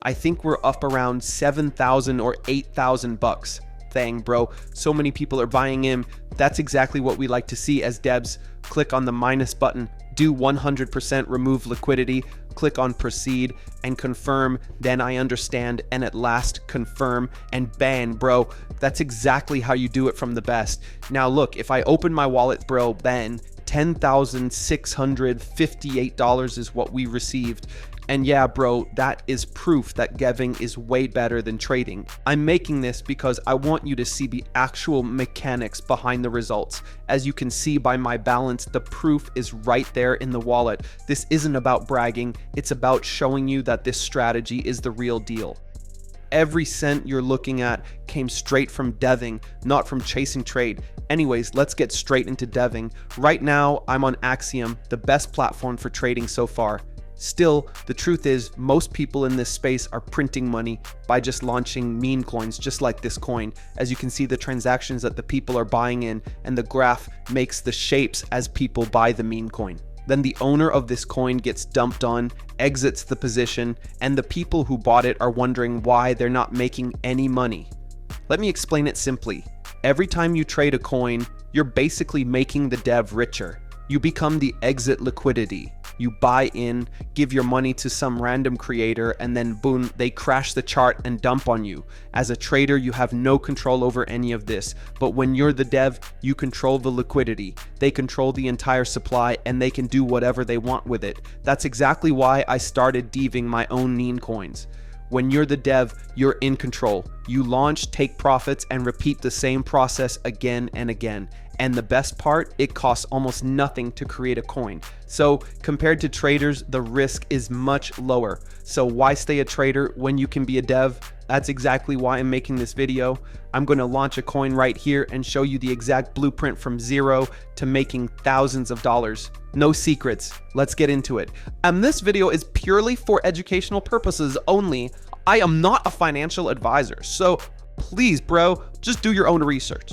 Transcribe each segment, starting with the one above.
I think we're up around 7,000 or 8,000 bucks. Dang, bro, so many people are buying in. That's exactly what we like to see as devs. Click on the minus button, do 100% remove liquidity, click on proceed and confirm, then I understand, and at last confirm, and bang, bro. That's exactly how you do it from the best. Now look, if I open my wallet, bro, then $10,658 is what we received. And yeah, bro, that is proof that giving is way better than trading. I'm making this because I want you to see the actual mechanics behind the results. As you can see by my balance, the proof is right there in the wallet. This isn't about bragging, it's about showing you that this strategy is the real deal. Every cent you're looking at came straight from deving, not from chasing trade. Anyways, let's get straight into deving. Right now, I'm on Axiom, the best platform for trading so far. Still, the truth is, most people in this space are printing money by just launching meme coins, just like this coin. As you can see, the transactions that the people are buying in, and the graph makes the shapes as people buy the meme coin. Then the owner of this coin gets dumped on, exits the position, and the people who bought it are wondering why they're not making any money. Let me explain it simply. Every time you trade a coin, you're basically making the dev richer. You become the exit liquidity. You buy in, give your money to some random creator, and then boom, they crash the chart and dump on you. As a trader, you have no control over any of this, but when you're the dev, you control the liquidity. They control the entire supply, and they can do whatever they want with it. That's exactly why I started deving my own meme coins. When you're the dev, you're in control. You launch, take profits, and repeat the same process again and again. And the best part, it costs almost nothing to create a coin. So compared to traders, the risk is much lower. So why stay a trader when you can be a dev? That's exactly why I'm making this video. I'm going to launch a coin right here and show you the exact blueprint from zero to making thousands of dollars. No secrets. Let's get into it. This video is purely for educational purposes only. I am not a financial advisor. So please, bro, just do your own research.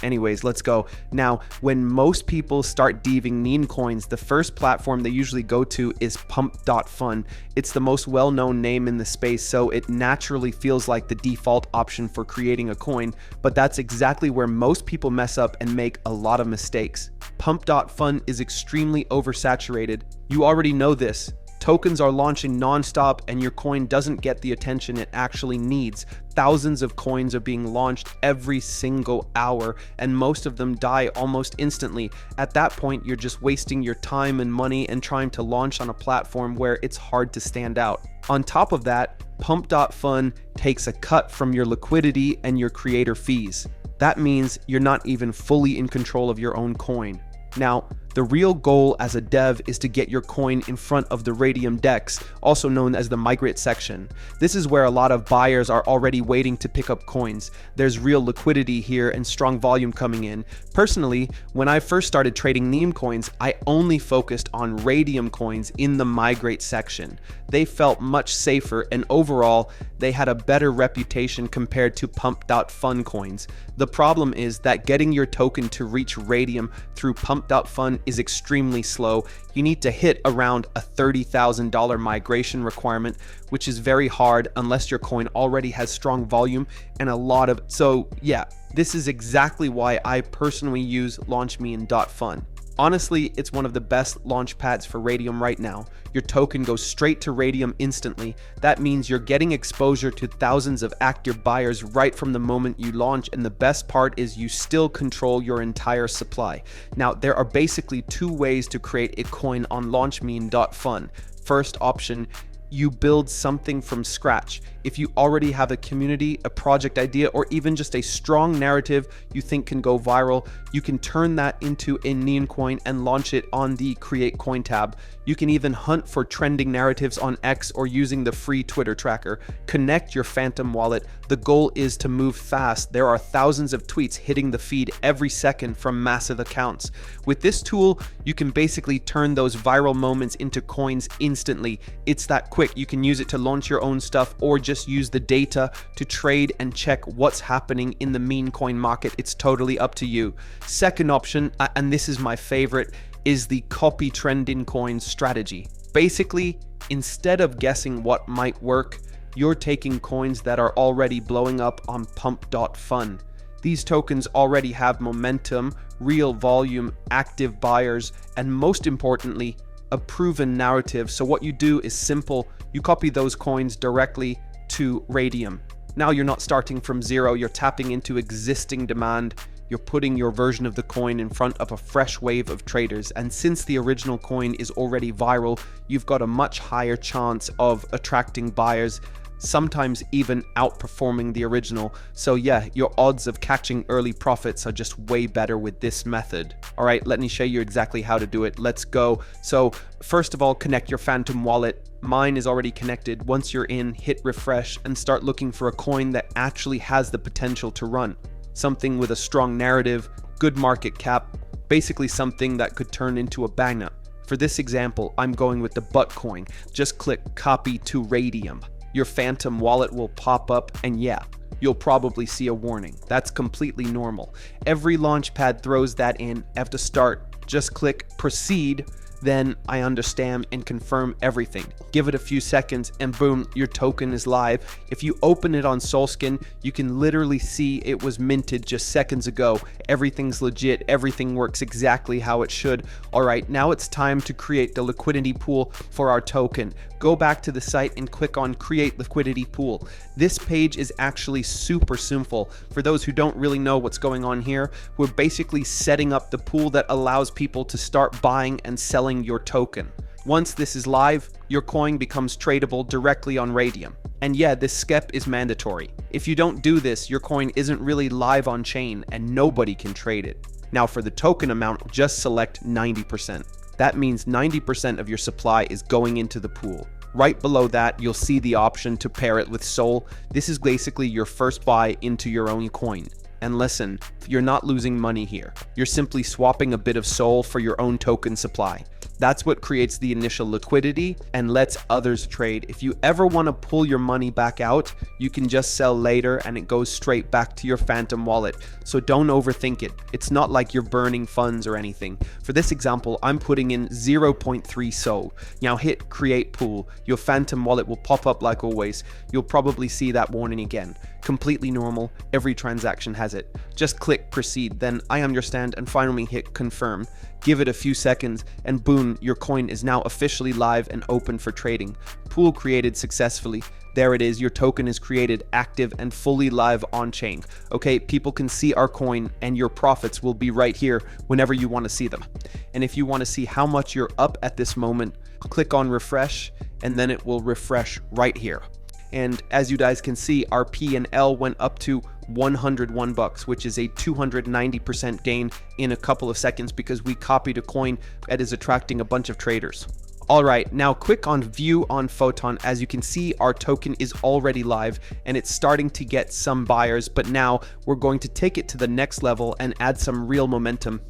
Anyways, let's go. Now, when most people start deving meme coins, the first platform they usually go to is Pump.Fun. It's the most well-known name in the space, so it naturally feels like the default option for creating a coin, but that's exactly where most people mess up and make a lot of mistakes. Pump.Fun is extremely oversaturated. You already know this. Tokens are launching non-stop and your coin doesn't get the attention it actually needs. Thousands of coins are being launched every single hour and most of them die almost instantly. At that point, you're just wasting your time and money and trying to launch on a platform where it's hard to stand out. On top of that, Pump.Fun takes a cut from your liquidity and your creator fees. That means you're not even fully in control of your own coin. Now, the real goal as a dev is to get your coin in front of the Raydium DEX, also known as the migrate section. This is where a lot of buyers are already waiting to pick up coins. There's real liquidity here and strong volume coming in. Personally, when I first started trading meme coins, I only focused on Raydium coins in the migrate section. They felt much safer and overall, they had a better reputation compared to Pump.Fun coins. The problem is that getting your token to reach Raydium through Pump.Fun is extremely slow. You need to hit around a $30,000 migration requirement, which is very hard unless your coin already has strong volume and a lot of... So yeah, this is exactly why I personally use LaunchMemeCoin.Fun. Honestly, it's one of the best launch pads for Raydium right now. Your token goes straight to Raydium instantly. That means you're getting exposure to thousands of active buyers right from the moment you launch, and the best part is you still control your entire supply. Now, there are basically two ways to create a coin on LaunchMemeCoin.Fun. First option, you build something from scratch. If you already have a community, a project idea, or even just a strong narrative you think can go viral, you can turn that into a meme coin and launch it on the Create Coin tab. You can even hunt for trending narratives on X or using the free Twitter tracker. Connect your Phantom wallet. The goal is to move fast. There are thousands of tweets hitting the feed every second from massive accounts. With this tool, you can basically turn those viral moments into coins instantly. It's that quick. You can use it to launch your own stuff or just use the data to trade and check what's happening in the meme coin market. It's totally up to you. Second option, and this is my favorite, is the copy trending coin strategy. Basically, instead of guessing what might work, you're taking coins that are already blowing up on Pump.Fun. These tokens already have momentum, real volume, active buyers, and most importantly, a proven narrative. So what you do is simple. You copy those coins directly to Raydium. Now you're not starting from zero, you're tapping into existing demand. You're putting your version of the coin in front of a fresh wave of traders. And since the original coin is already viral, you've got a much higher chance of attracting buyers, sometimes even outperforming the original. So yeah, your odds of catching early profits are just way better with this method. All right, let me show you exactly how to do it. Let's go. So first of all, connect your Phantom wallet. Mine is already connected. Once you're in, hit refresh and start looking for a coin that actually has the potential to run. Something with a strong narrative, good market cap, basically something that could turn into a banger. For this example, I'm going with the butt coin. Just click copy to Raydium. Your Phantom wallet will pop up and yeah, you'll probably see a warning. That's completely normal. Every launchpad throws that in. After start, just click proceed. Then I understand and confirm everything. Give it a few seconds and boom, your token is live. If you open it on Solskin, you can literally see it was minted just seconds ago. Everything's legit, everything works exactly how it should. All right, now it's time to create the liquidity pool for our token. Go back to the site and click on create liquidity pool. This page is actually super simple. For those who don't really know what's going on here, we're basically setting up the pool that allows people to start buying and selling your token. Once this is live, your coin becomes tradable directly on Raydium. And yeah, this skep is mandatory. If you don't do this, your coin isn't really live on chain and nobody can trade it. Now for the token amount, just select 90%. That means 90% of your supply is going into the pool. Right below that, you'll see the option to pair it with Sol. This is basically your first buy into your own coin. And listen, you're not losing money here. You're simply swapping a bit of Sol for your own token supply. That's what creates the initial liquidity and lets others trade. If you ever want to pull your money back out, you can just sell later and it goes straight back to your Phantom wallet. So don't overthink it. It's not like you're burning funds or anything. For this example, I'm putting in 0.3 Sol. Now hit create pool. Your Phantom wallet will pop up like always. You'll probably see that warning again. Completely normal. Every transaction has it. Just click proceed, then I understand, and finally hit confirm. Give it a few seconds and boom, your coin is now officially live and open for trading. Pool created successfully. There it is, your token is created, active and fully live on chain. Okay, people can see our coin and your profits will be right here whenever you want to see them. And if you want to see how much you're up at this moment, click on refresh and then it will refresh right here. And as you guys can see, our P&L went up to 101 bucks, which is a 290% gain in a couple of seconds because we copied a coin that is attracting a bunch of traders. All right, now click on view on Photon. As you can see, our token is already live and it's starting to get some buyers, but now we're going to take it to the next level and add some real momentum.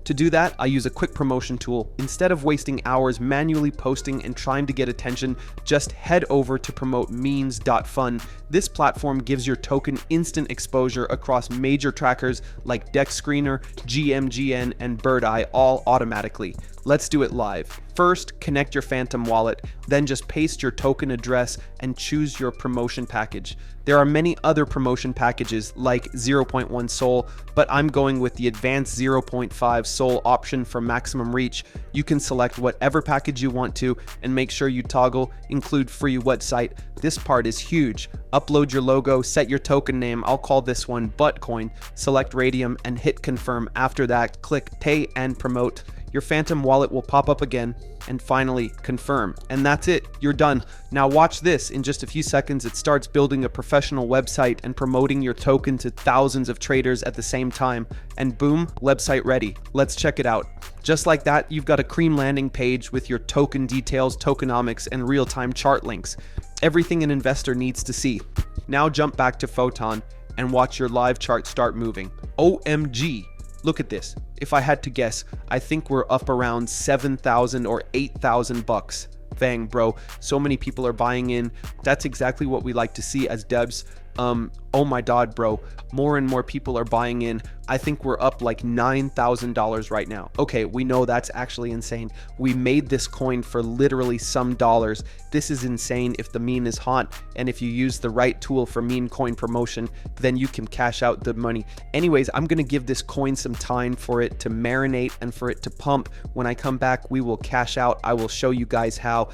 To do that, I use a quick promotion tool. Instead of wasting hours manually posting and trying to get attention, just head over to promote memes.fun. This platform gives your token instant exposure across major trackers like DexScreener, GMGN, and Birdeye, all automatically. Let's do it live. First, connect your Phantom wallet, then just paste your token address and choose your promotion package. There are many other promotion packages like 0.1 Sol, but I'm going with the advanced 0.5 Sol option for maximum reach. You can select whatever package you want to and make sure you toggle include free website. This part is huge. Upload your logo, set your token name. I'll call this one Buttcoin. Select Raydium and hit confirm. After that, click pay and promote. Your Phantom wallet will pop up again, and finally confirm. And that's it, you're done. Now watch this, in just a few seconds it starts building a professional website and promoting your token to thousands of traders at the same time. And boom, website ready. Let's check it out. Just like that, you've got a cream landing page with your token details, tokenomics, and real-time chart links. Everything an investor needs to see. Now jump back to Photon and watch your live chart start moving. OMG! Look at this. If I had to guess, I think we're up around 7,000 or 8,000 bucks. Bang, bro. So many people are buying in. That's exactly what we like to see as devs. Oh my god, bro, more and more people are buying in. I think we're up like $9,000 right now. Okay, we know that's actually insane. We made this coin for literally some dollars. This is insane. If the meme is hot and if you use the right tool for meme coin promotion, then you can cash out the money. Anyways, I'm gonna give this coin some time for it to marinate and for it to pump. When I come back, we will cash out. I will show you guys how.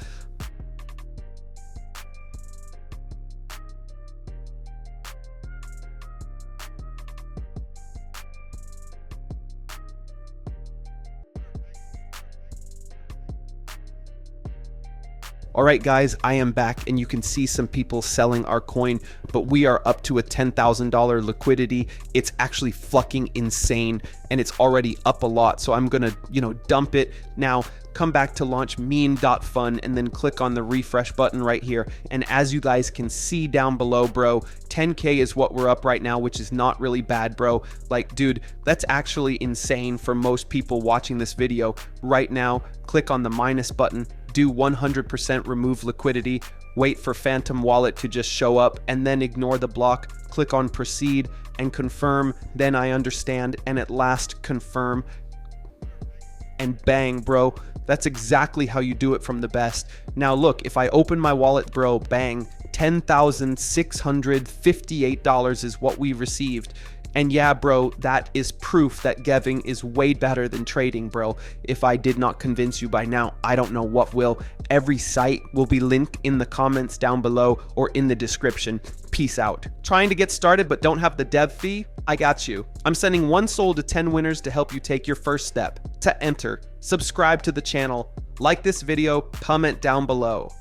All right, guys, I am back and you can see some people selling our coin, but we are up to a $10,000 liquidity. It's actually fucking insane and it's already up a lot. So I'm gonna, dump it now. Come back to launch Meme.Fun and then click on the refresh button right here. And as you guys can see down below, bro, 10K is what we're up right now, which is not really bad, bro. Like, dude, that's actually insane for most people watching this video right now. Click on the minus button, do 100% remove liquidity, wait for Phantom Wallet to just show up, and then ignore the block. Click on proceed and confirm, then I understand, and at last confirm. And bang, bro. That's exactly how you do it from the best. Now look, if I open my wallet, bro, bang, $10,658 is what we received. And yeah, bro, that is proof that giving is way better than trading, bro. If I did not convince you by now, I don't know what will. Every site will be linked in the comments down below or in the description. Peace out. Trying to get started but don't have the dev fee? I got you. I'm sending 1 soul to 10 winners to help you take your first step. To enter, subscribe to the channel, like this video, comment down below.